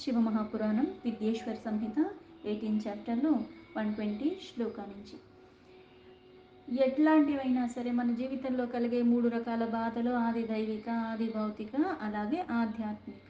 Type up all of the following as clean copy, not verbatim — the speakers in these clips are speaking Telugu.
శివమహాపురాణం విద్యేశ్వర సంహిత 18 చాప్టర్లో 120 శ్లోకా నుంచి. ఎట్లాంటివైనా సరే మన జీవితంలో కలిగే 3 రకాల బాధలు, ఆది దైవిక, ఆది భౌతిక, అలాగే ఆధ్యాత్మిక.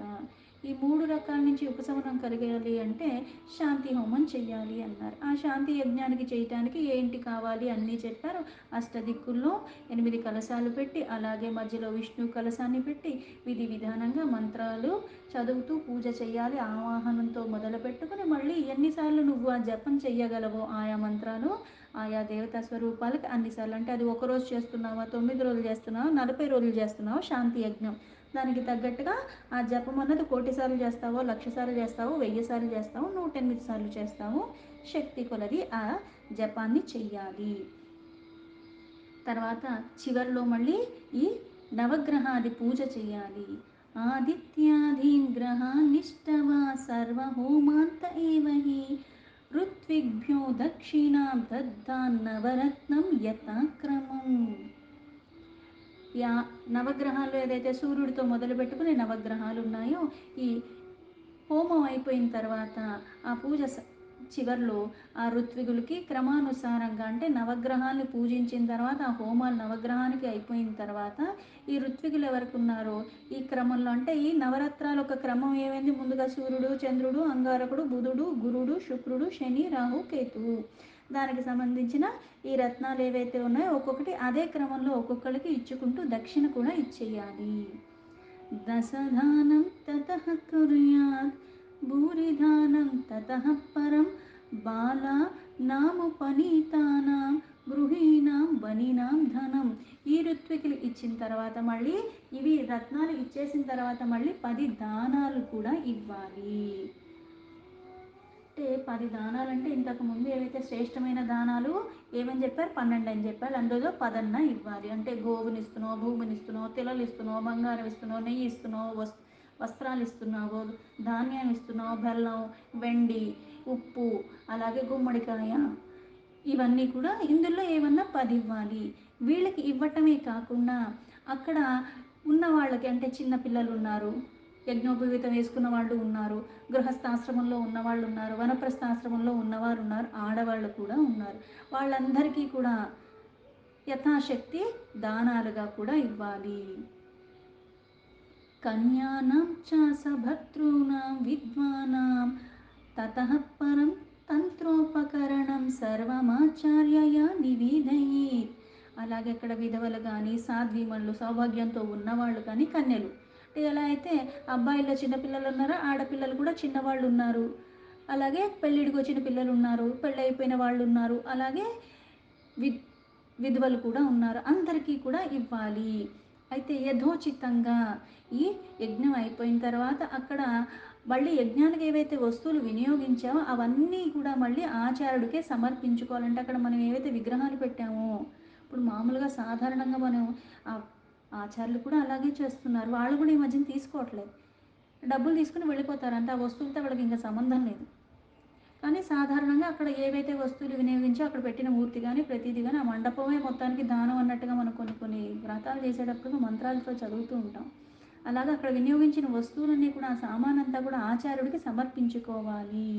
ఈ 3 రకాల నుంచి ఉపశమనం కలిగాలి అంటే శాంతి హోమం చెయ్యాలి అన్నారు. ఆ శాంతి యజ్ఞానికి చేయటానికి ఏంటి కావాలి అన్నీ చెప్పారు. అష్టదిక్కుల్లో 8 కలశాలు పెట్టి, అలాగే మధ్యలో విష్ణు కలశాన్ని పెట్టి విధి విధానంగా మంత్రాలు చదువుతూ పూజ చేయాలి. ఆవాహనంతో మొదలు పెట్టుకుని మళ్ళీ ఎన్నిసార్లు నువ్వు ఆ జపం చెయ్యగలవో ఆయా మంత్రాలు ఆయా దేవతా స్వరూపాలకి అన్నిసార్లు, అంటే అది ఒకరోజు చేస్తున్నావా, 9 రోజులు చేస్తున్నావా, 40 రోజులు చేస్తున్నావా శాంతి యజ్ఞం, దానికి తగ్గట్టుగా ఆ జపం అన్నది 1,000 సార్లు చేస్తావో, 1,00,000 సార్లు చేస్తావో, 1000 సార్లు చేస్తావో, 108 సార్లు చేస్తావో, శక్తి కొలది ఆ జపాన్ని చెయ్యాలి. తర్వాత చివరిలో మళ్ళీ ఈ నవగ్రహాది పూజ చేయాలి. ఆదిత్యాదీన్ గ్రహాన్నిష్టవా సర్వహోమాంత ఏవహి ఋత్విగ్భ్యో దక్షిణాం దద్దాన్నవరత్నం యథాక్రమం. యా నవగ్రహాలు ఏదైతే సూర్యుడితో మొదలు పెట్టుకుని నవగ్రహాలు ఉన్నాయో, ఈ హోమం అయిపోయిన తర్వాత ఆ పూజ చివర్లో ఆ ఋత్విగులకి క్రమానుసారంగా, అంటే నవగ్రహాన్ని పూజించిన తర్వాత ఆ హోమాలు నవగ్రహానికి అయిపోయిన తర్వాత ఈ ఋత్విగులు ఎవరికి ఉన్నారో ఈ క్రమంలో, అంటే ఈ నవరత్నాలు ఒక క్రమం ఏమైంది, ముందుగా సూర్యుడు, చంద్రుడు, అంగారకుడు, బుధుడు, గురుడు, శుక్రుడు, శని, రాహు, కేతువు, దానికి సంబంధించిన ఈ రత్నాలు ఏవైతే ఉన్నాయో ఒక్కొక్కటి అదే క్రమంలో ఒక్కొక్కరికి ఇచ్చుకుంటూ దక్షిణ కూడా ఇచ్చేయాలి. దశదానం తతః కుర్యాత్ భూరిదానం తతః పరం బాలానాముపనీతానాం గృహీణాం వనినాం ధనం. ఈ ఋత్వికులు ఇచ్చిన తర్వాత మళ్ళీ ఇవి రత్నాలు ఇచ్చేసిన తర్వాత మళ్ళీ 10 దానాలు కూడా ఇవ్వాలి. అంటే 10 దానాలు అంటే ఇంతకు ముందు ఏవైతే శ్రేష్టమైన దానాలు ఏమని చెప్పారు, 12 అని చెప్పారు. అందులో 10 ఇవ్వాలి. అంటే గోవుని ఇస్తున్నావు, భూమిని ఇస్తున్నావు, తిలలు ఇస్తున్నావు, బంగారం ఇస్తున్నావు, నెయ్యి ఇస్తున్నావు, వస్త్రాలు ఇస్తున్నావు, ధాన్యం ఇస్తున్నావు, బెల్లం, వెండి, ఉప్పు, అలాగే గుమ్మడికాయ, ఇవన్నీ కూడా ఇందులో ఏమన్నా 10 ఇవ్వాలి. వీళ్ళకి ఇవ్వటమే కాకుండా అక్కడ ఉన్న వాళ్ళకి, అంటే చిన్న పిల్లలు ఉన్నారు, యజ్ఞోపవీతం వేసుకున్న వాళ్ళు ఉన్నారు, గృహస్థాశ్రమంలో ఉన్నవాళ్ళు ఉన్నారు, వనప్రస్థాశ్రమంలో ఉన్నవారు ఉన్నారు, ఆడవాళ్ళు కూడా ఉన్నారు. వాళ్ళందరికీ కూడా యథాశక్తి దానాలుగా కూడా ఇవ్వాలి. కన్యానాం చ సభర్తॄణాం విద్వానాం తతః పరం తంత్రోపకరణం సర్వమాచార్యయ నివేదయేత్. అలాగే ఇక్కడ విధవలు కానీ, సాధ్వీమణులు, సౌభాగ్యంతో ఉన్నవాళ్ళు కానీ, కన్యలు, అంటే ఎలా అయితే అబ్బాయిల్లో చిన్నపిల్లలు ఉన్నారో ఆడపిల్లలు కూడా చిన్నవాళ్ళు ఉన్నారు, అలాగే పెళ్ళిడికి వచ్చిన పిల్లలు ఉన్నారు, పెళ్ళి అయిపోయిన వాళ్ళు ఉన్నారు, అలాగే విధవలు కూడా ఉన్నారు, అందరికీ కూడా ఇవ్వాలి. అయితే యథోచితంగా ఈ యజ్ఞం అయిపోయిన తర్వాత అక్కడ మళ్ళీ యజ్ఞానికి ఏవైతే వస్తువులు వినియోగించామో అవన్నీ కూడా మళ్ళీ ఆచార్యుడికే సమర్పించుకోవాలంటే, అక్కడ మనం ఏవైతే విగ్రహాలు పెట్టామో, ఇప్పుడు మామూలుగా సాధారణంగా మనం ఆచార్యులు కూడా అలాగే చేస్తున్నారు, వాళ్ళు కూడా ఈ మధ్యన తీసుకోవట్లేదు, డబ్బులు తీసుకుని వెళ్ళిపోతారు, అంటే ఆ వస్తువులతో వాళ్ళకి ఇంకా సంబంధం లేదు. కానీ సాధారణంగా అక్కడ ఏవైతే వస్తువులు వినియోగించో అక్కడ పెట్టిన మూర్తి కానీ ప్రతిదీ కానీ ఆ మండపమే మొత్తానికి దానం అన్నట్టుగా మనం కొన్ని వ్రతాలు చేసేటప్పుడు మంత్రాలతో చదువుతూ ఉంటాం. అలాగే అక్కడ వినియోగించిన వస్తువులన్నీ కూడా, ఆ సామానంతా కూడా ఆచార్యుడికి సమర్పించుకోవాలి.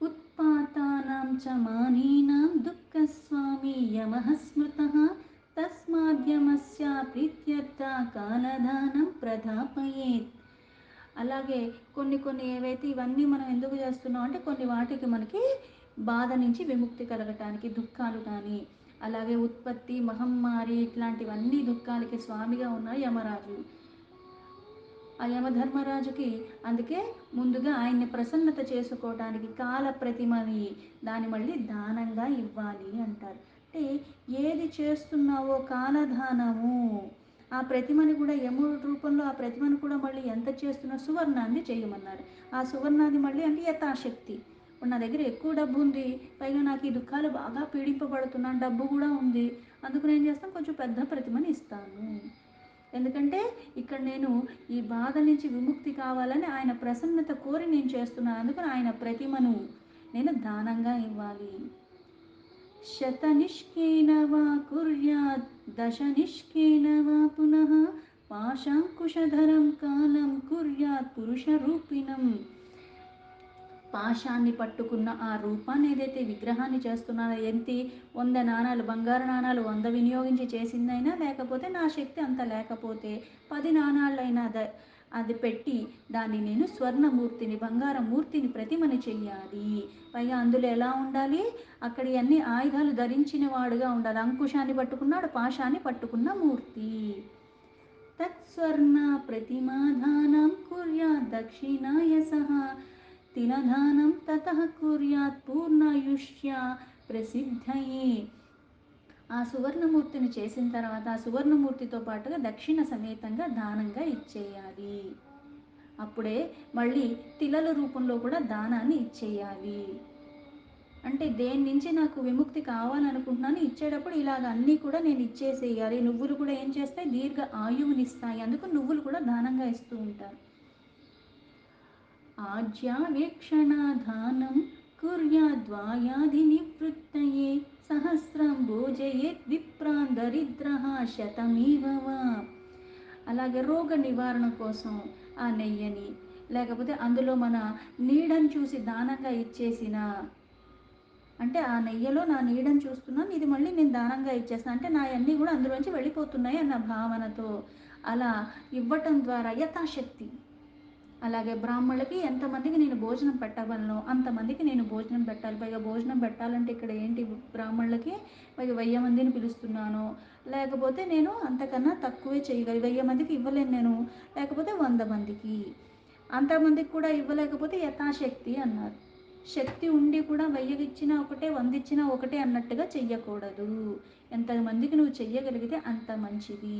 ఉత్పాతానాం చ మానీనాం దుఃఖస్వామి యమః స్మృతః తస్మాద్యమస్య ప్రీత్యర్థ కాలదానం ప్రధాపయేత్. అలాగే కొన్ని ఏవైతే ఇవన్నీ మనం ఎందుకు చేస్తున్నాం అంటే కొన్ని వాటికి మనకి బాధ నుంచి విముక్తి కలగటానికి, దుఃఖాలు కానీ, అలాగే ఉత్పత్తి, మహమ్మారి, ఇట్లాంటివన్నీ దుఃఖాలకి స్వామిగా ఉన్న యమరాజు, ఆ యమధర్మరాజుకి అందుకే ముందుగా ఆయన్ని ప్రసన్నత చేసుకోవటానికి కాల ప్రతిమని దాన్ని మళ్ళీ దానంగా ఇవ్వాలి అంటారు. అంటే ఏది చేస్తున్నావో కాలదానము, ఆ ప్రతిమని కూడా యముడి రూపంలో ఆ ప్రతిమను కూడా మళ్ళీ ఎంత చేస్తున్నా సువర్ణాన్ని చేయమన్నారు. ఆ సువర్ణాన్ని మళ్ళీ అంటే యథాశక్తి, ఇప్పుడు నా దగ్గర ఎక్కువ డబ్బు ఉంది, పైగా నాకు ఈ దుఃఖాలు బాగా పీడింపబడుతున్నాను, డబ్బు కూడా ఉంది, అందుకు నేను చేస్తాను కొంచెం పెద్ద ప్రతిమని ఇస్తాను. ఎందుకంటే ఇక్కడ నేను ఈ బాధ నుంచి విముక్తి కావాలని ఆయన ప్రసన్నత కోరి నేను చేస్తున్నాను, అందుకని ఆయన ప్రతిమను నేను దానంగా ఇవ్వాలి. శతనిష్కేన వా కుర్యాత్ దశనిష్కేన వా పునః పాశాంకుశధరం కాలం కుర్యాత్ పురుషరూపిణం. పాశాన్ని పట్టుకున్న ఆ రూపాన్ని ఏదైతే విగ్రహాన్ని చేస్తున్నానో, ఎంత 100 నాణాలు, బంగారు నాణాలు 100 వినియోగించి చేసిందైనా, లేకపోతే నా శక్తి అంత లేకపోతే 10 నాణాలైనా అది పెట్టి దాన్ని నేను స్వర్ణమూర్తిని, బంగారం మూర్తిని, ప్రతిమని చెయ్యాలి. పైగా అందులో ఎలా ఉండాలి, అక్కడి అన్ని ఆయుధాలు ధరించిన వాడుగా ఉండాలి. అంకుశాన్ని పట్టుకున్నాడు, పాశాన్ని పట్టుకున్న మూర్తి. తత్స్వర్ణ ప్రతిమాధానం కుర్యాత్ దక్షిణాయ సహ తినధానం తతః కుర్యాత్ పూర్ణాయుష్య ప్రసిద్ధయే. ఆ సువర్ణమూర్తిని చేసిన తర్వాత ఆ సువర్ణమూర్తితో పాటుగా దక్షిణ సమేతంగా దానంగా ఇచ్చేయాలి. అప్పుడే మళ్ళీ తిలల రూపంలో కూడా దానాన్ని ఇచ్చేయాలి. అంటే దేని నుంచి నాకు విముక్తి కావాలనుకుంటున్నాను, ఇచ్చేటప్పుడు ఇలాగ అన్నీ కూడా నేను ఇచ్చేసేయాలి. నువ్వులు కూడా ఏం చేస్తాయి, దీర్ఘ ఆయువునిస్తాయి. అందుకు నువ్వులు కూడా దానంగా ఇస్తూ ఉంటారు. ఆజ్యావేక్షణాధానం కుర్యాద్వాయాధి నివృత్తయే సహస్రం భోజయేత్ విప్రాన్ దరిద్రః శతమేవ వా. అలాగే రోగ నివారణ కోసం ఆ నెయ్యని, లేకపోతే అందులో మన నీడని చూసి దానంగా ఇచ్చేసిన, అంటే ఆ నెయ్యిలో నా నీడని చూస్తున్నాను, ఇది మళ్ళీ నేను దానంగా ఇచ్చేస్తాను, అంటే నా అన్నీ కూడా అందులోంచి వెళ్ళిపోతున్నాయి అన్న భావనతో అలా ఇవ్వటం ద్వారా యథాశక్తి. అలాగే బ్రాహ్మణులకి ఎంతమందికి నేను భోజనం పెట్టగలను అంతమందికి నేను భోజనం పెట్టాలి. పైగా భోజనం పెట్టాలంటే ఇక్కడ ఏంటి, బ్రాహ్మణులకి పైగా 1000 మందిని పిలుస్తున్నాను, లేకపోతే నేను అంతకన్నా తక్కువే చేయగలి, 1000 మందికి ఇవ్వలేను నేను, లేకపోతే 100 మందికి, అంతమందికి కూడా ఇవ్వలేకపోతే యథాశక్తి అన్నారు. శక్తి ఉండి కూడా 1000 ఇచ్చినా ఒకటే, 100 ఇచ్చినా ఒకటే అన్నట్టుగా చెయ్యకూడదు. ఎంతమందికి నువ్వు చెయ్యగలిగితే అంత మంచిది.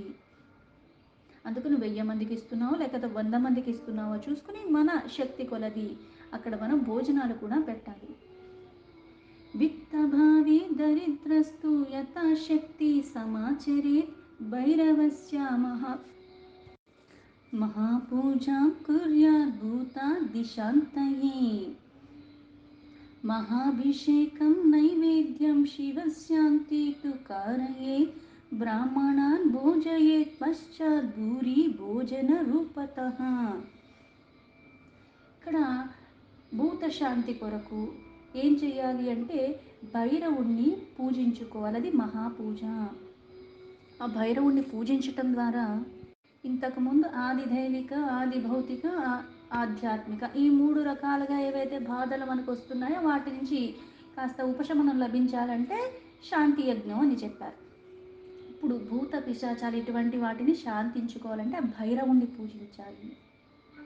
అందుకు నువ్వు 1000 మందికి ఇస్తున్నావు లేకపోతే 100 మందికి ఇస్తున్నావో చూసుకుని మన శక్తి కొలది అక్కడ మనం భోజనాలు కూడా పెట్టాలి. విత్తభావి దరిద్రస్తు యథాశక్తి సమాచరేత్ భైరవస్య మహాపూజాం కుర్యాత్ భూతాదిశాంతయే. మహాభిషేకం నైవేద్యం శివశాంతి తు కారయేత్ బ్రాహ్మణాన్ భోజయేత్ పశ్చాత్ భూరి భోజన రూపతః. ఇక్కడ భూతశాంతి కొరకు ఏం చేయాలి అంటే భైరవుణ్ణి పూజించుకోవాలి. అది మహాపూజ. ఆ భైరవుణ్ణి పూజించటం ద్వారా ఇంతకుముందు ఆది దైవిక, ఆది భౌతిక, ఆధ్యాత్మిక ఈ 3 రకాలుగా ఏవైతే బాధలు మనకు వస్తున్నాయో వాటి నుంచి కాస్త ఉపశమనం లభించాలంటే శాంతి యజ్ఞం అని చెప్పారు. ఇప్పుడు భూత పిశాచాలు ఇటువంటి వాటిని శాంతించుకోవాలంటే ఆ భైరవుణ్ణి పూజించాలి.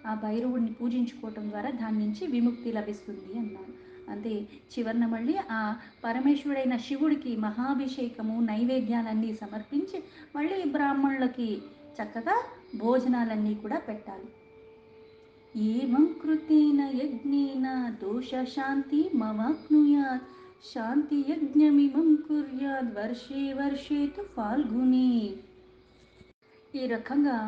ఆ భైరవుణ్ణి పూజించుకోవటం ద్వారా దాని నుంచి విముక్తి లభిస్తుంది అన్నారు. అంతే. చివరన మళ్ళీ ఆ పరమేశ్వరుడైన శివుడికి మహాభిషేకము నైవేద్యాలన్నీ సమర్పించి మళ్ళీ బ్రాహ్మణులకి చక్కగా భోజనాలన్నీ కూడా పెట్టాలి. ఏవం కృతేన యజ్ఞేన దోష శాంతి మవాప్నుయాత్ శాంతి యజ్ఞమిమం కుర్యాద్ వర్షే వర్షే తు ఫాల్గుని. ఈ రకంగా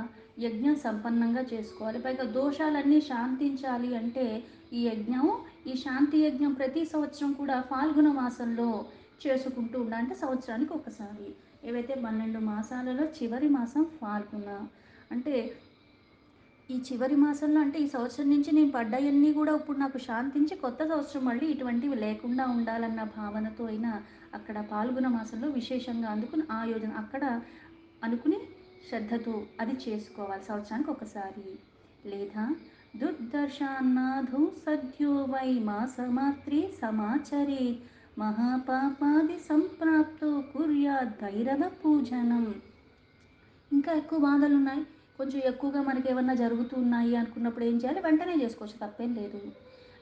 యజ్ఞం సంపన్నంగా చేసుకోవాలి. పైగా దోషాలన్నీ శాంతించాలి అంటే ఈ శాంతి యజ్ఞం ప్రతి సంవత్సరం కూడా ఫాల్గుణ మాసంలో చేసుకుంటూ ఉండాలి. అంటే సంవత్సరానికి ఒకసారి. ఏవైతే 12 మాసాలలో చివరి మాసం ఫాల్గుణ. అంటే ఈ చివరి మాసంలో, అంటే ఈ సంవత్సరం నుంచి నేను పడ్డాయన్నీ కూడా ఇప్పుడు నాకు శాంతించి కొత్త సంవత్సరం మళ్ళీ ఇటువంటివి లేకుండా ఉండాలన్న భావనతో అయినా అక్కడ పాల్గొన మాసంలో విశేషంగా అందుకుని ఆయోజన అక్కడ అనుకుని శ్రద్ధతో అది చేసుకోవాలి సంవత్సరానికి ఒకసారి. లేదా దుర్దర్శాన్నాధు సద్యో వై మాసమాత్రే సమాచరే మహాపాపాది సంప్రాప్తో కుర్యాద్ భైరవ పూజనం. ఇంకా ఎక్కువ బాధలు ఉన్నాయి, కొంచెం ఎక్కువగా మనకి ఏమన్నా జరుగుతున్నాయి అనుకున్నప్పుడు ఏం చేయాలి, వెంటనే చేసుకోవచ్చు, తప్పేం లేదు.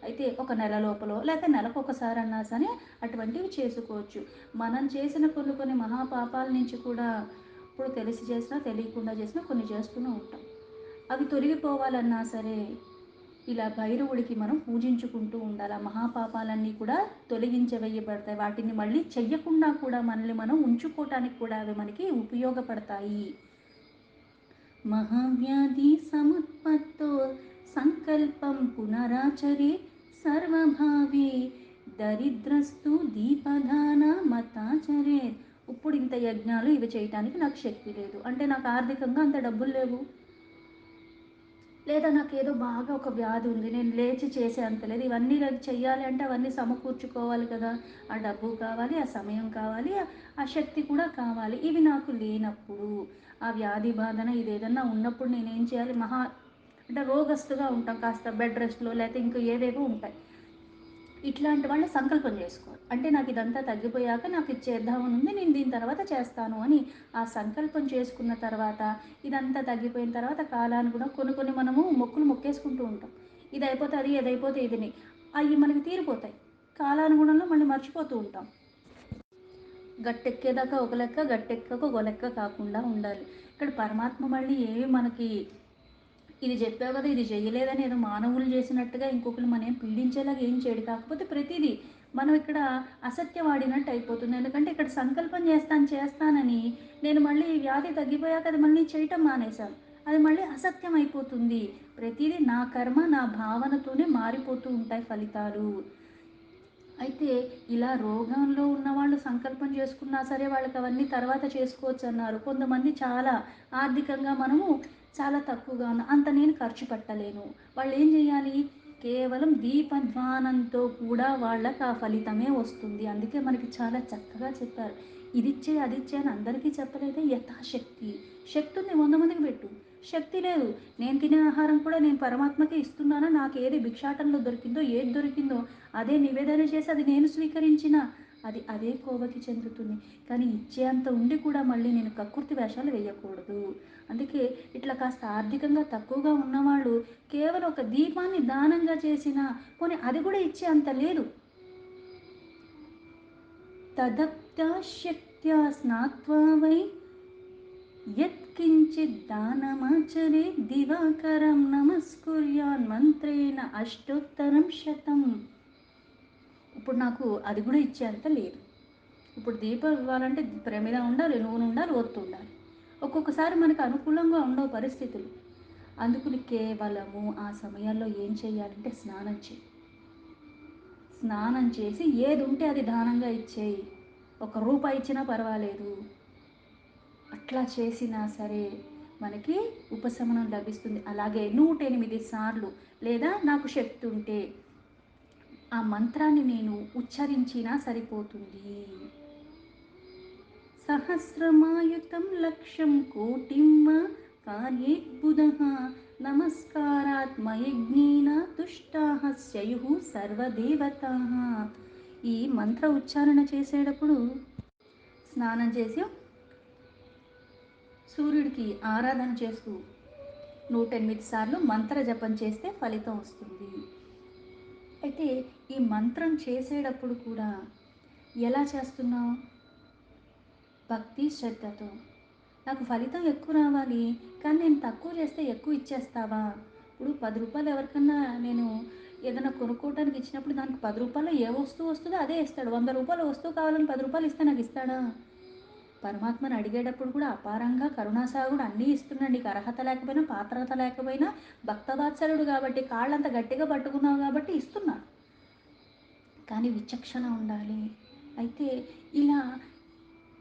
అయితే ఒక నెల లోపల లేకపోతే నెలకు ఒకసారి అన్నా సరే అటువంటివి చేసుకోవచ్చు. మనం చేసిన కొన్ని మహాపాపాల నుంచి కూడా ఇప్పుడు తెలిసి చేసినా తెలియకుండా చేసినా కొన్ని చేస్తూనే ఉంటాం. అవి తొలగిపోవాలన్నా సరే ఇలా భైరవుడికి మనం పూజించుకుంటూ ఉండాలి. ఆ మహాపాపాలన్నీ కూడా తొలగించవేయబడతాయి. వాటిని మళ్ళీ చెయ్యకుండా కూడా మనల్ని మనం ఉంచుకోవటానికి కూడా అవి మనకి ఉపయోగపడతాయి. మహావ్యాధి సముత్పత్తో సంకల్పం పునరాచరే సర్వభావే దరిద్రస్తు దీపదాన మతాచరే ఇప్పుడు ఇంత యజ్ఞాలు ఇవి చేయటానికి నాకు శక్తి లేదు, అంటే నాకు ఆర్థికంగా అంత డబ్బులు లేవు, లేదా నాకేదో బాగా ఒక వ్యాధి ఉంది, నేను లేచి చేసే అంత లేదు, ఇవన్నీ నాకు చెయ్యాలి అంటే అవన్నీ సమకూర్చుకోవాలి కదా, ఆ డబ్బు కావాలి, ఆ సమయం కావాలి, ఆ శక్తి కూడా కావాలి. ఇవి నాకు లేనప్పుడు, ఆ వ్యాధి బాధన ఇదేదన్నా ఉన్నప్పుడు నేనేం చేయాలి? అంటే రోగస్తుగా ఉంటాం, కాస్త బెడ్ రెస్ట్లో, లేకపోతే ఇంకా ఏవేవో ఉంటాయి. ఇట్లాంటి వాళ్ళు సంకల్పం చేసుకోవాలి, అంటే నాకు ఇదంతా తగ్గిపోయాక నాకు ఇది చేద్దామని ఉంది, నేను దీని తర్వాత చేస్తాను అని ఆ సంకల్పం చేసుకున్న తర్వాత, ఇదంతా తగ్గిపోయిన తర్వాత కాలాన్ని కూడా కొన్ని కొన్ని మనము మొక్కులు మొక్కేసుకుంటూ ఉంటాం, ఇది అయిపోతే అది, ఇది అయిపోతే ఇదిని, అవి మనకి తీరిపోతాయి, కాలానుగుణంలో మళ్ళీ మర్చిపోతూ ఉంటాం. గట్టెక్కేదాకా ఒక లెక్క, గట్టెక్కక ఒక లెక్క కాకుండా ఉండాలి. ఇక్కడ పరమాత్మ మళ్ళీ ఏమి మనకి ఇది చెప్పావు కదా, ఇది చేయలేదని ఏదో మానవులు చేసినట్టుగా ఇంకొకరు మనం పీడించేలాగా ఏం చేయడు. కాకపోతే ప్రతిదీ మనం ఇక్కడ అసత్యం ఆడినట్టు అయిపోతుంది. ఎందుకంటే ఇక్కడ సంకల్పం చేస్తానని నేను మళ్ళీ వ్యాధి తగ్గిపోయాక అది మళ్ళీ చేయటం మానేశాను, అది మళ్ళీ అసత్యం అయిపోతుంది. ప్రతిదీ నా కర్మ నా భావనతోనే మారిపోతూ ఉంటాయి ఫలితాలు. అయితే ఇలా రోగంలో ఉన్నవాళ్ళు సంకల్పం చేసుకున్నా సరే వాళ్ళకి అవన్నీ తర్వాత చేసుకోవచ్చు అన్నారు. కొంతమంది చాలా ఆర్థికంగా మనము చాలా తక్కువగా ఉన్న అంత నేను ఖర్చు పెట్టలేను, వాళ్ళు ఏం చేయాలి? కేవలం దీపధ్వానంతో కూడా వాళ్ళకి ఆ ఫలితమే వస్తుంది. అందుకే మనకి చాలా చక్కగా చెప్పారు, ఇదిచ్చే అదిచ్చే అని అందరికీ చెప్పలేదే, యథాశక్తి. శక్తి ఉంది 100 మందికి పెట్టు, శక్తి లేదు, నేను తినే ఆహారం కూడా నేను పరమాత్మకే ఇస్తున్నానా, నాకు ఏది భిక్షాటంలో దొరికిందో, ఏది దొరికిందో అదే నివేదన చేసి అది నేను స్వీకరించిన అది అదే కోవకి చెందుతుంది. కానీ ఇచ్చే అంత ఉండి కూడా మళ్ళీ నేను కక్కుర్తి వేషాలు వేయకూడదు. అందుకే ఇట్లా కాస్త ఆర్థికంగా తక్కువగా ఉన్నవాళ్ళు కేవలం ఒక దీపాన్ని దానంగా చేసిన, పోనీ అది కూడా ఇచ్చే అంత లేదు, తదప్తా శక్త్యా స్నాత్వా వై యత్కించిత్ దానమాచరే దివాకరం నమస్కుర్యాన్ మంత్రేణ అష్టోత్తరం శతం. ఇప్పుడు నాకు అది కూడా ఇచ్చేంత లేదు. ఇప్పుడు దీపం ఇవ్వాలంటే ప్రమిద ఉండాలి, నూనె ఉండాలి, ఒత్తు ఉండాలి. ఒక్కొక్కసారి మనకు అనుకూలంగా ఉండవు పరిస్థితులు. అందుకని కేవలము ఆ సమయాల్లో ఏం చేయాలంటే స్నానం చేయి, స్నానం చేసి ఏది ఉంటే అది దానంగా ఇచ్చేయి, ₹1 ఇచ్చినా పర్వాలేదు, అట్లా చేసినా సరే మనకి ఉపశమనం లభిస్తుంది. అలాగే 108 సార్లు, లేదా నాకు శక్తి ఉంటే ఆ మంత్రాన్ని నేను ఉచ్చరించినా సరిపోతుంది. సహస్రమాయుతం లక్ష్యం కోటిం వా కార్యేత్ బుధః నమస్కారాత్ మయజ్ఞేన తుష్టాః స్యయుః సర్వదేవతాః. ఈ మంత్ర ఉచ్చారణ చేసేటప్పుడు స్నానం చేసి సూర్యుడికి ఆరాధన చేస్తూ 108 సార్లు మంత్ర జపం చేస్తే ఫలితం వస్తుంది. అయితే ఈ మంత్రం చేసేటప్పుడు కూడా ఎలా చేస్తున్నావు? భక్తి శ్రద్ధతో. నాకు ఫలితం ఎక్కువ రావాలి, కానీ నేను తక్కువ చేస్తే ఎక్కువ ఇచ్చేస్తావా? ఇప్పుడు ₹10 ఎవరికన్నా నేను ఏదైనా కొనుక్కోవడానికి ఇచ్చినప్పుడు దానికి ₹10 ఏ వస్తువు వస్తుందో అదే ఇస్తాడు. ₹100 వస్తువు కావాలని ₹10 ఇస్తే నాకు ఇస్తాడా? పరమాత్మను అడిగేటప్పుడు కూడా అపారంగా కరుణాసాగుడు అన్నీ ఇస్తున్నాడు. నీకు అర్హత లేకపోయినా పాత్రత లేకపోయినా భక్తవాత్సలుడు కాబట్టి కాళ్ళంత గట్టిగా పట్టుకున్నావు కాబట్టి ఇస్తున్నాడు. కానీ విచక్షణ ఉండాలి. అయితే ఇలా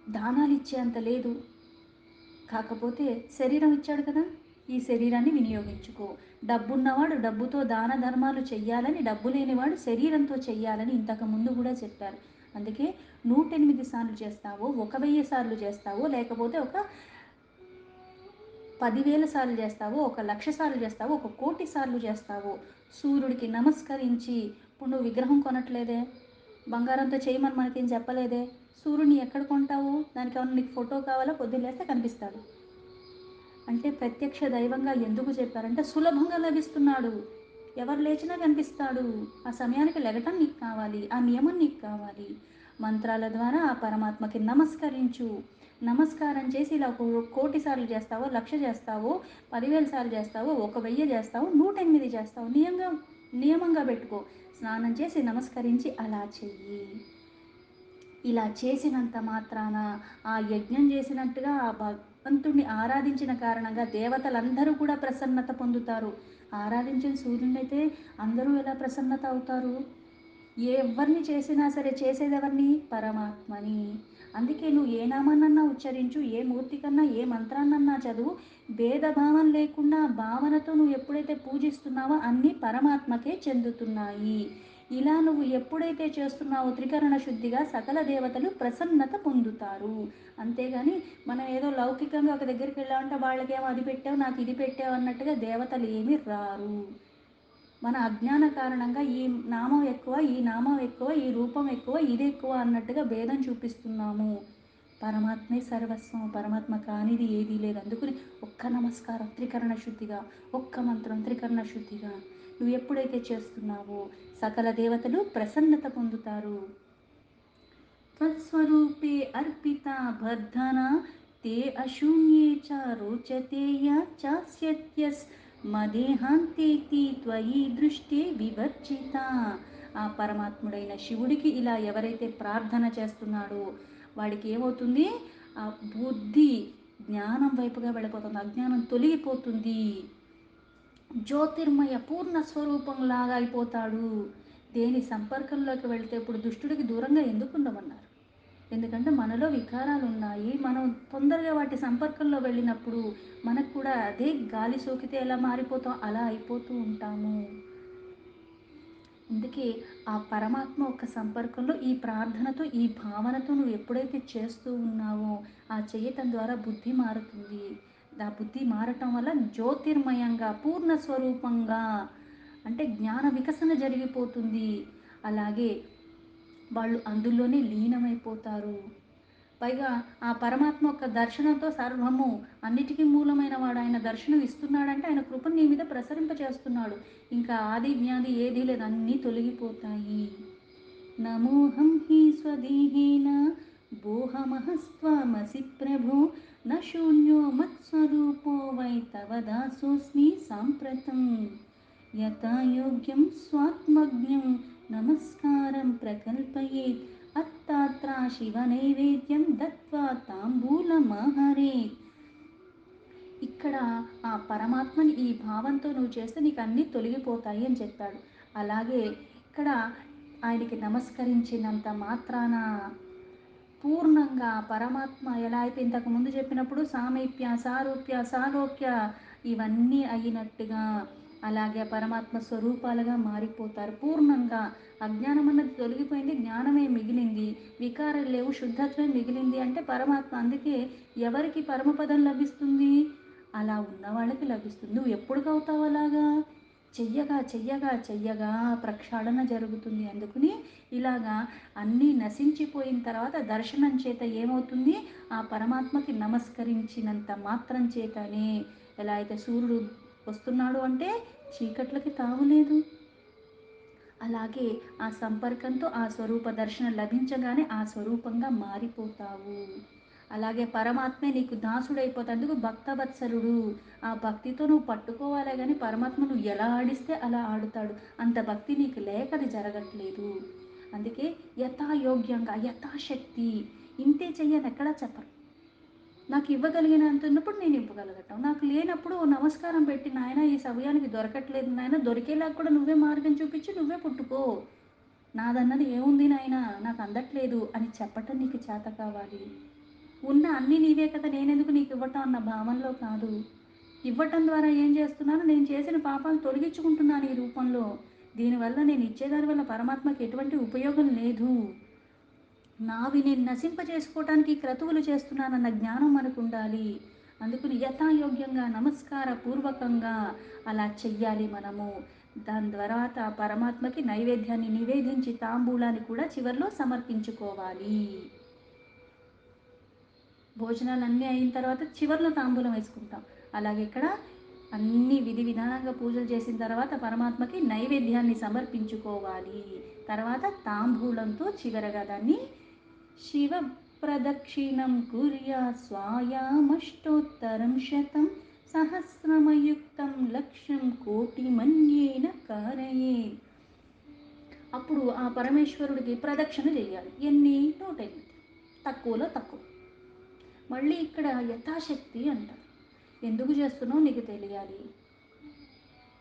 దానాలు ఇచ్చేంత లేదు, కాకపోతే శరీరం ఇచ్చాడు కదా, ఈ శరీరాన్ని వినియోగించుకో. డబ్బున్నవాడు డబ్బుతో దాన ధర్మాలు చెయ్యాలని, డబ్బు లేనివాడు శరీరంతో చెయ్యాలని ఇంతకుముందు కూడా చెప్పారు. అందుకే 108 సార్లు చేస్తావో, 1000 సార్లు చేస్తావో, లేకపోతే ఒక 10,000 సార్లు చేస్తావో, 1,00,000 సార్లు చేస్తావో, 1,00,00,000 సార్లు చేస్తావో, సూర్యుడికి నమస్కరించి, ఇప్పుడు నువ్వు విగ్రహం కొనట్లేదే, బంగారంతో చేయమని మనకేం చెప్పలేదే, సూర్యుడిని ఎక్కడ కొంటావు? దానికి ఏమన్నా నీకు ఫోటో కావాలా? పొద్దున్న లేస్తే కనిపిస్తాడు. అంటే ప్రత్యక్ష దైవంగా ఎందుకు చెప్పారంటే సులభంగా లభిస్తున్నాడు, ఎవరు లేచినా కనిపిస్తాడు. ఆ సమయానికి లెగటం నీకు కావాలి, ఆ నియమం నీకు కావాలి. మంత్రాల ద్వారా ఆ పరమాత్మకి నమస్కరించు. నమస్కారం చేసి ఇలా 1,00,00,000 సార్లు చేస్తావో, 1,00,000 చేస్తావో, 10,000 సార్లు చేస్తావో, 1,000 చేస్తావో, 108 చేస్తావో, నియమంగా పెట్టుకో. స్నానం చేసి నమస్కరించి అలా చెయ్యి. ఇలా చేసినంత మాత్రాన, ఆ యజ్ఞం చేసినట్టుగా ఆ భగవంతుడిని ఆరాధించిన కారణంగా దేవతలందరూ కూడా ప్రసన్నత పొందుతారు. ఆరాధించిన సూర్యునైతే అందరూ ఎలా ప్రసన్నత అవుతారు? ఎవరిని చేసినా సరే చేసేది ఎవరిని? పరమాత్మని. అందుకే నువ్వు ఏ నామాన్నన్నా ఉచ్చరించు, ఏ మూర్తి కన్నా ఏ మంత్రాన్నన్నా చదువు, భేదభావం లేకుండా భావనతో నువ్వు ఎప్పుడైతే పూజిస్తున్నావో అన్నీ పరమాత్మకే చెందుతున్నాయి. ఇలా నువ్వు ఎప్పుడైతే చేస్తున్నావో త్రికరణ శుద్ధిగా సకల దేవతలు ప్రసన్నత పొందుతారు. అంతేగాని మనం ఏదో లౌకికంగా ఒక దగ్గరికి వెళ్ళామంటే వాళ్ళకేమో అది పెట్టావు నాకు ఇది పెట్టావు అన్నట్టుగా దేవతలు ఏమీ రారు. మన అజ్ఞాన కారణంగా ఈ నామం ఎక్కువ, ఈ నామం ఎక్కువ, ఈ రూపం ఎక్కువ, ఇది ఎక్కువ అన్నట్టుగా భేదం చూపిస్తున్నాము. పరమాత్మే సర్వస్వం, పరమాత్మ కానిది ఏదీ లేదు. అందుకని ఒక్క నమస్కారం త్రికరణ శుద్ధిగా, ఒక్క మంత్రం త్రికరణ శుద్ధిగా నువ్వు ఎప్పుడైతే చేస్తున్నావో సకల దేవతలు ప్రసన్నత పొందుతారు. త్వత్స్వరూపే అర్పితా బద్ధనా తే అశూన్యే చ రోచతే చాస్యత్యస్ మదేహాంతేతి త్వయి దృష్టి వివర్జిత. ఆ పరమాత్ముడైన శివుడికి ఇలా ఎవరైతే ప్రార్థన చేస్తున్నాడో వాడికి ఏమవుతుంది? ఆ బుద్ధి జ్ఞానం వైపుగా వెళ్ళిపోతుంది, అజ్ఞానం తొలగిపోతుంది, జ్యోతిర్మయ పూర్ణ స్వరూపంలాగా అయిపోతాడు. దేని సంపర్కంలోకి వెళితే ఇప్పుడు దుష్టుడికి దూరంగా ఎందుకు ఉండమన్నారు? ఎందుకంటే మనలో వికారాలు ఉన్నాయి. మనం తొందరగా వాటి సంపర్కంలో వెళ్ళినప్పుడు మనకు కూడా అదే గాలి సోకితే ఎలా మారిపోతాం అలా అయిపోతూ ఉంటాము. అందుకే ఆ పరమాత్మ ఒక సంపర్కంలో ఈ ప్రార్థనతో ఈ భావనతో నువ్వు ఎప్పుడైతే చేస్తూ ఉన్నావో ఆ చేయటం ద్వారా బుద్ధి మారుతుంది. ఆ బుద్ధి మారటం వల్ల జ్యోతిర్మయంగా పూర్ణ స్వరూపంగా అంటే జ్ఞాన వికసన జరిగిపోతుంది. అలాగే వాళ్ళు అందులోనే లీనమైపోతారు. పైగా ఆ పరమాత్మ యొక్క దర్శనంతో సర్వము అన్నిటికీ మూలమైన వాడు ఆయన దర్శనం ఇస్తున్నాడంటే ఆయన కృపను నీ మీద ప్రసరింపచేస్తున్నాడు. ఇంకా ఆది జ్ఞాది ఏదీ లేదు, అన్నీ తొలగిపోతాయి. నమోహం హి స్వదేహేన బోహమహస్త్వమసి ప్రభో న శూన్యో మత్స్వరూపో వై తవ దాసోస్మి సాంప్రతం యథా యోగ్యం స్వాత్మజ్ఞం నమస్కారం ప్రకల్పయేత్ అత్తాత్ర శివ నైవేద్యం దత్వా తాంబూలమాహరేత్. ఇక్కడ ఆ పరమాత్మని ఈ భావంతో నువ్వు చేస్తే నీకు అన్నీ తొలగిపోతాయి అని చెప్పాడు. అలాగే ఇక్కడ ఆయనకి నమస్కరించినంత మాత్రాన పూర్ణంగా పరమాత్మ ఎలా అయితే ఇంతకు ముందు చెప్పినప్పుడు సామీప్య సారూప్య సాలోక్య ఇవన్నీ అయినట్టుగా అలాగే పరమాత్మ స్వరూపాలుగా మారిపోతారు. పూర్ణంగా అజ్ఞానం అన్నది తొలగిపోయింది, జ్ఞానమే మిగిలింది, వికారం లేవు, శుద్ధత్వమే మిగిలింది అంటే పరమాత్మ. అందుకే ఎవరికి పరమపదం లభిస్తుంది? అలా ఉన్న వాళ్ళకి లభిస్తుంది. నువ్వు ఎప్పుడు అవుతావు అలాగా? చెయ్యగా చెయ్యగా చెయ్యగా ప్రక్షాళన జరుగుతుంది. అందుకని ఇలాగా అన్నీ నశించిపోయిన తర్వాత దర్శనం చేత ఏమవుతుంది? ఆ పరమాత్మకి నమస్కరించినంత మాత్రం చేతనే ఎలా అయితే సూర్యుడు వస్తున్నాడు అంటే చీకట్లకి తావులేదు, అలాగే ఆ సంపర్కంతో ఆ స్వరూప దర్శనం లభించగానే ఆ స్వరూపంగా మారిపోతావు. అలాగే పరమాత్మే నీకు దాసుడైపోతందుకు భక్తవత్సలుడు. ఆ భక్తితో నువ్వు పట్టుకోవాలే కానీ పరమాత్మ నువ్వు ఎలా ఆడిస్తే అలా ఆడుతాడు. అంత భక్తి నీకు లేక అది జరగట్లేదు. అందుకే యథాయోగ్యంగా యథాశక్తి ఇంతే చెయ్యని ఎక్కడా చెప్పరు. నాకు ఇవ్వగలిగినంత ఉన్నప్పుడు నేను ఇవ్వగలగటం, నాకు లేనప్పుడు నమస్కారం పెట్టి నాయన ఈ సమయానికి దొరకట్లేదు నాయన, దొరికేలా కూడా నువ్వే మార్గం చూపించి నువ్వే పుట్టుకో, నాదన్నది ఏముంది నాయన నాకు అందట్లేదు అని చెప్పటం నీకు చేత కావాలి. ఉన్న అన్నీ నీవే కదా, నేనెందుకు నీకు ఇవ్వటం అన్న భావనలో కాదు. ఇవ్వటం ద్వారా ఏం చేస్తున్నాను? నేను చేసిన పాపాలు తొలగించుకుంటున్నాను ఈ రూపంలో. దీనివల్ల నేను ఇచ్చేదాని వల్ల పరమాత్మకి ఎటువంటి ఉపయోగం లేదు. నావి నేను నశింపజేసుకోవటానికి క్రతువులు చేస్తున్నానన్న జ్ఞానం మనకు ఉండాలి. అందుకని యథాయోగ్యంగా నమస్కార పూర్వకంగా అలా చెయ్యాలి మనము. దాని తర్వాత పరమాత్మకి నైవేద్యాన్ని నివేదించి తాంబూలాన్ని కూడా చివరిలో సమర్పించుకోవాలి. భోజనాలు అన్నీ అయిన తర్వాత చివరిలో తాంబూలం వేసుకుంటాం. అలాగే ఇక్కడ అన్ని విధి విధానంగా పూజలు చేసిన తర్వాత పరమాత్మకి నైవేద్యాన్ని సమర్పించుకోవాలి. తర్వాత తాంబూలంతో చివరగా దాన్ని శివ ప్రదక్షిణం కుర్యా స్వాయామష్టోత్తరం శతం సహస్రమయుక్తం లక్ష్యం కోటి మన్యేన కారయే. అప్పుడు ఆ పరమేశ్వరుడికి ప్రదక్షిణ చేయాలి. ఎన్ని? 108. తక్కువలో తక్కువ. మళ్ళీ ఇక్కడ యథాశక్తి అంటారు. ఎందుకు చేస్తున్నావు నీకు తెలియాలి,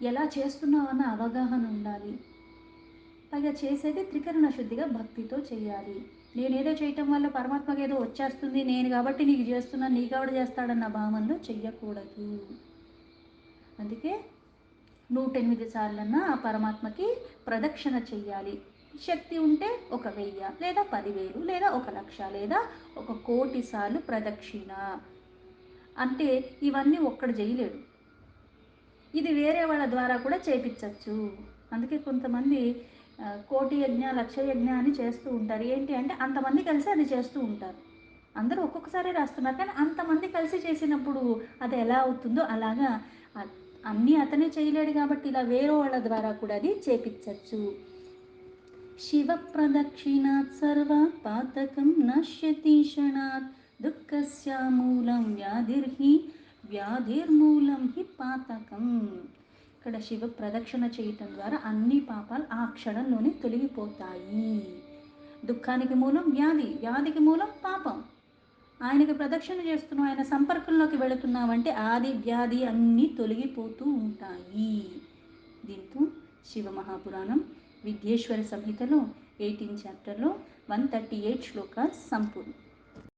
ఎలా చేస్తున్నావు అన్న అవగాహన ఉండాలి. పైగా చేసేది త్రికరణ శుద్ధిగా భక్తితో చేయాలి. నేనేదో చేయటం వల్ల పరమాత్మకి ఏదో వచ్చేస్తుంది, నేను కాబట్టి నీకు చేస్తున్నాను, నీ కాబట్టి చేస్తాడన్న భావనలో చెయ్యకూడదు. అందుకే 108 సార్లన్నా ఆ పరమాత్మకి ప్రదక్షిణ చెయ్యాలి. శక్తి ఉంటే ఒక 1000 లేదా 10,000 లేదా 1,00,000 లేదా 1,00,00,000 సార్లు ప్రదక్షిణ. అంటే ఇవన్నీ ఒక్కడు చేయలేడు. ఇది వేరే వాళ్ళ ద్వారా కూడా చేపించవచ్చు. అందుకే కొంతమంది కోటి యజ్ఞ, లక్ష యజ్ఞ అని చేస్తూ ఉంటారు. ఏంటి అంటే అంతమంది కలిసి అది చేస్తూ ఉంటారు. అందరూ ఒక్కొక్కసారి రాస్తున్నారు, కానీ అంతమంది కలిసి చేసినప్పుడు అది ఎలా అవుతుందో అలాగా అన్నీ అతనే చేయలేడు కాబట్టి ఇలా వేరే వాళ్ళ ద్వారా కూడా అది చేపించవచ్చు. శివ ప్రదక్షిణాత్ సర్వ పాతకం నశ్యతి క్షణాత్ దుఃఖస్య మూలం వ్యాధిర్మూలం హి పాతకం. ఇక్కడ శివ ప్రదక్షిణ చేయటం ద్వారా అన్ని పాపాలు ఆ క్షణంలోనే తొలగిపోతాయి. దుఃఖానికి మూలం వ్యాధి, వ్యాధికి మూలం పాపం. ఆయనకి ప్రదక్షిణ చేస్తున్నావు, ఆయన సంపర్కంలోకి వెళుతున్నావంటే ఆది వ్యాధి అన్నీ తొలగిపోతూ ఉంటాయి. దీంతో శివ మహాపురాణం విద్యేశ్వర సంహితలో 18 చాప్టర్లో 138 శ్లోకాలు సంపూర్ణం.